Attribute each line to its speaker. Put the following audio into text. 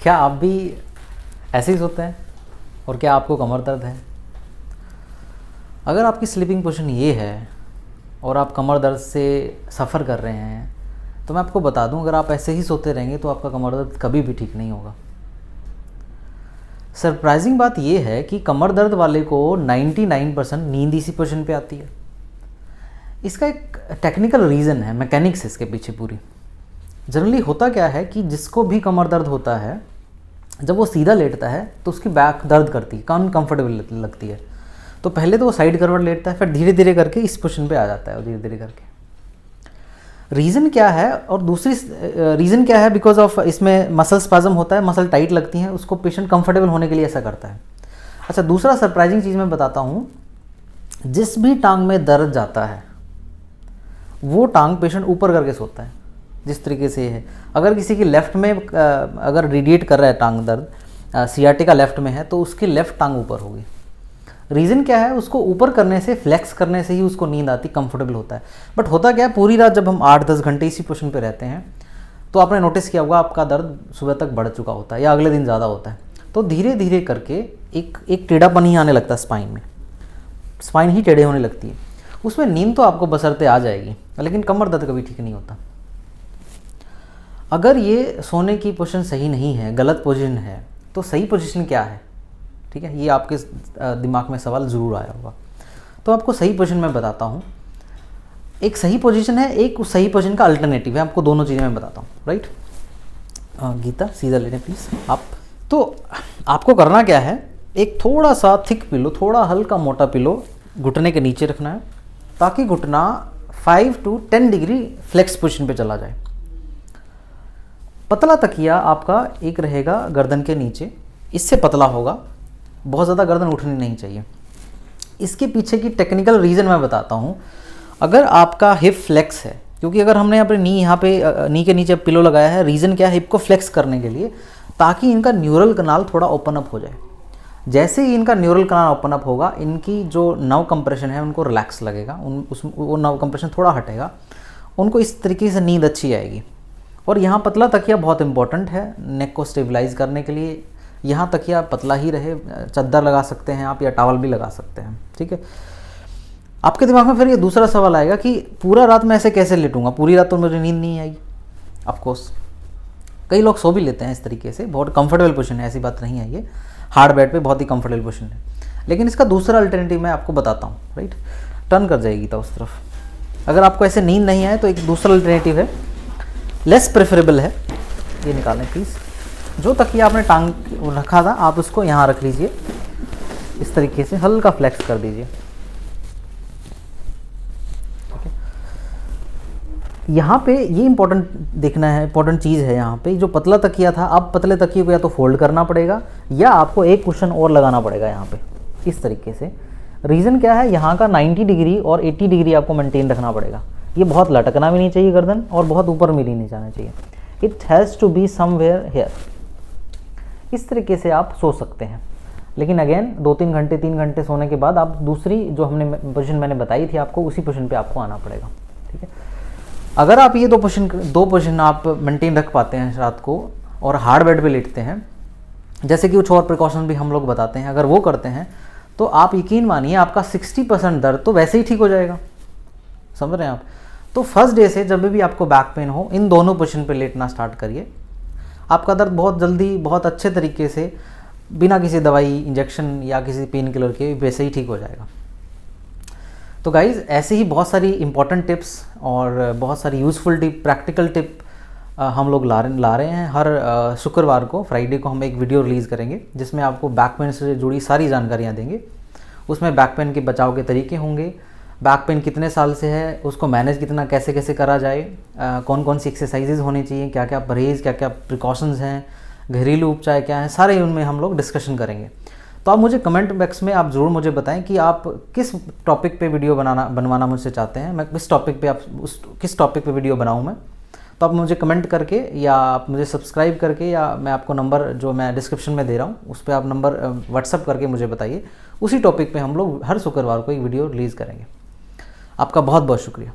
Speaker 1: क्या आप भी ऐसे ही सोते हैं और क्या आपको कमर दर्द है? अगर आपकी स्लीपिंग पोजीशन ये है और आप कमर दर्द से सफ़र कर रहे हैं तो मैं आपको बता दूं, अगर आप ऐसे ही सोते रहेंगे तो आपका कमर दर्द कभी भी ठीक नहीं होगा। सरप्राइजिंग बात ये है कि कमर दर्द वाले को 99% नींद इसी पोजीशन पे आती है। इसका एक टेक्निकल रीज़न है, मैकेनिक्स है इसके पीछे पूरी। जनरली होता क्या है कि जिसको भी कमर दर्द होता है, जब वो सीधा लेटता है तो उसकी बैक दर्द करती है, अनकम्फर्टेबल लगती है। तो पहले तो वो साइड करवट लेटता है, फिर धीरे धीरे करके इस पोजीशन पे आ जाता है, और धीरे धीरे करके। रीज़न क्या है, और दूसरी रीज़न क्या है, बिकॉज ऑफ इसमें मसल स्पाज्म होता है, मसल टाइट लगती हैं, उसको पेशेंट कंफर्टेबल होने के लिए ऐसा करता है। अच्छा, दूसरा सरप्राइजिंग चीज़ मैं बताता हूँ, जिस भी टांग में दर्द जाता है वो टांग पेशेंट ऊपर करके सोता है, जिस तरीके से है। अगर किसी की लेफ़्ट में अगर रेडिएट कर रहा है टांग दर्द, सियाटिका लेफ़्ट में है, तो उसकी लेफ़्ट टांग ऊपर होगी। रीज़न क्या है, उसको ऊपर करने से, फ्लेक्स करने से ही उसको नींद आती, कंफर्टेबल होता है। बट होता क्या है, पूरी रात जब हम 8-10 घंटे इसी पोजीशन पे रहते हैं तो आपने नोटिस किया होगा आपका दर्द सुबह तक बढ़ चुका होता है या अगले दिन ज़्यादा होता है। तो धीरे धीरे करके एक टेढ़ापन ही आने लगता है स्पाइन में, स्पाइन ही टेढ़े होने लगती है। उसमें नींद तो आपको बशर्ते आ जाएगी, लेकिन कमर दर्द कभी ठीक नहीं होता। अगर ये सोने की पोजीशन सही नहीं है, गलत पोजीशन है, तो सही पोजीशन क्या है? ठीक है, ये आपके दिमाग में सवाल ज़रूर आया होगा। तो आपको सही पोजीशन मैं बताता हूँ। एक सही पोजीशन है, एक उस सही पोजीशन का अल्टरनेटिव है। आपको दोनों चीज़ें मैं बताता हूँ, राइट। गीता सीधा लेने प्लीज़ आप। तो आपको करना क्या है, एक थोड़ा सा थिक पिलो, थोड़ा हल्का मोटा पिलो घुटने के नीचे रखना है, ताकि घुटना 5 to 10 डिग्री फ्लेक्स पोजीशन पे चला जाए। पतला तकिया आपका एक रहेगा गर्दन के नीचे, इससे पतला होगा, बहुत ज़्यादा गर्दन उठनी नहीं चाहिए। इसके पीछे की टेक्निकल रीज़न मैं बताता हूँ। अगर आपका हिप फ्लेक्स है, क्योंकि अगर हमने अपने नी यहाँ पे नी के नीचे पिलो लगाया है, रीज़न क्या है, हिप को फ्लेक्स करने के लिए, ताकि इनका न्यूरल कनाल थोड़ा ओपन अप हो जाए। जैसे ही इनका न्यूरल कनाल ओपन अप होगा, इनकी जो नर्व कंप्रेशन है उनको रिलैक्स लगेगा, वो नर्व कंप्रेशन थोड़ा हटेगा, उनको इस तरीके से नींद अच्छी आएगी। और यहाँ पतला तकिया बहुत इंपॉर्टेंट है नेक को स्टेबलाइज करने के लिए। यहाँ तकिया पतला ही रहे, चद्दर लगा सकते हैं आप या टॉवल भी लगा सकते हैं, ठीक है। आपके दिमाग में फिर ये दूसरा सवाल आएगा कि पूरा रात मैं ऐसे कैसे लेटूंगा, पूरी रात तो मुझे नींद नहीं आएगी। ऑफ कोर्स कई लोग सो भी लेते हैं इस तरीके से, बहुत कंफर्टेबल पोजीशन है, ऐसी बात नहीं है। ये हार्ड बेड पे बहुत ही कंफर्टेबल पोजीशन है। लेकिन इसका दूसरा अल्टरनेटिव मैं आपको बताता हूँ, राइट। टर्न कर जाएगी तो उस तरफ। अगर आपको ऐसे नींद नहीं आए तो एक दूसरा अल्टरनेटिव है, लेस प्रेफरेबल है। ये निकालें प्लीज़। जो तकिया आपने टांग रखा था, आप उसको यहाँ रख लीजिए, इस तरीके से हल्का फ्लेक्स कर दीजिए। यहाँ पे ये इंपॉर्टेंट देखना है, इंपॉर्टेंट चीज़ है यहाँ पे। जो पतला तकिया था, अब पतले तकिए को या तो फोल्ड करना पड़ेगा या आपको एक कुशन और लगाना पड़ेगा यहाँ पे, इस तरीके से। रीज़न क्या है, यहाँ का 90 डिग्री और 80 डिग्री आपको मेंटेन रखना पड़ेगा। ये बहुत लटकना भी नहीं चाहिए गर्दन, और बहुत ऊपर भी नहीं जाना चाहिए। It has to be somewhere here. इस तरीके से आप सो सकते हैं। लेकिन अगेन 2-3 घंटे 3 घंटे सोने के बाद आप दूसरी जो हमने पोजीशन मैंने बताई थी आपको, उसी पोजीशन पे आपको आना पड़ेगा, ठीक है। अगर आप ये दो पोजीशन आप मेंटेन रख पाते हैं रात को और हार्ड बेड पे लेटते हैं, जैसे कि कुछ और प्रिकॉशन भी हम लोग बताते हैं, अगर वो करते हैं तो आप यकीन मानिए आपका 60% दर्द तो वैसे ही ठीक हो जाएगा। समझ रहे हैं आप। तो फर्स्ट डे से जब भी आपको बैक पेन हो, इन दोनों पोजीशन पे लेटना स्टार्ट करिए। आपका दर्द बहुत जल्दी, बहुत अच्छे तरीके से, बिना किसी दवाई, इंजेक्शन या किसी पेन किलर के, वैसे ही ठीक हो जाएगा। तो गाइज़, ऐसे ही बहुत सारी इंपॉर्टेंट टिप्स और बहुत सारी यूज़फुल टिप, प्रैक्टिकल टिप हम लोग ला रहे हैं। हर शुक्रवार को, फ्राइडे को हम एक वीडियो रिलीज़ करेंगे जिसमें आपको बैक पेन से जुड़ी सारी जानकारियाँ देंगे। उसमें बैक पेन के बचाव के तरीके होंगे, बैक पेन कितने साल से है, उसको मैनेज कितना कैसे कैसे करा जाए, कौन कौन सी एक्सरसाइजेज होनी चाहिए, क्या क्या परहेज़, क्या क्या प्रिकॉशंस हैं, घरेलू उपचार क्या हैं, सारे उनमें हम लोग डिस्कशन करेंगे। तो आप मुझे कमेंट बॉक्स में आप ज़रूर मुझे बताएं कि आप किस टॉपिक पे वीडियो बनवाना मुझसे चाहते हैं, मैं किस टॉपिक पे किस टॉपिक पे वीडियो बनाऊँ मैं। तो आप मुझे कमेंट करके या आप मुझे सब्सक्राइब करके, या मैं आपको नंबर जो मैं डिस्क्रिप्शन में दे रहा हूँ उस पर आप नंबर व्हाट्सअप करके मुझे बताइए। उसी टॉपिक पे हम लोग हर शुक्रवार को एक वीडियो रिलीज़ करेंगे। आपका बहुत बहुत शुक्रिया।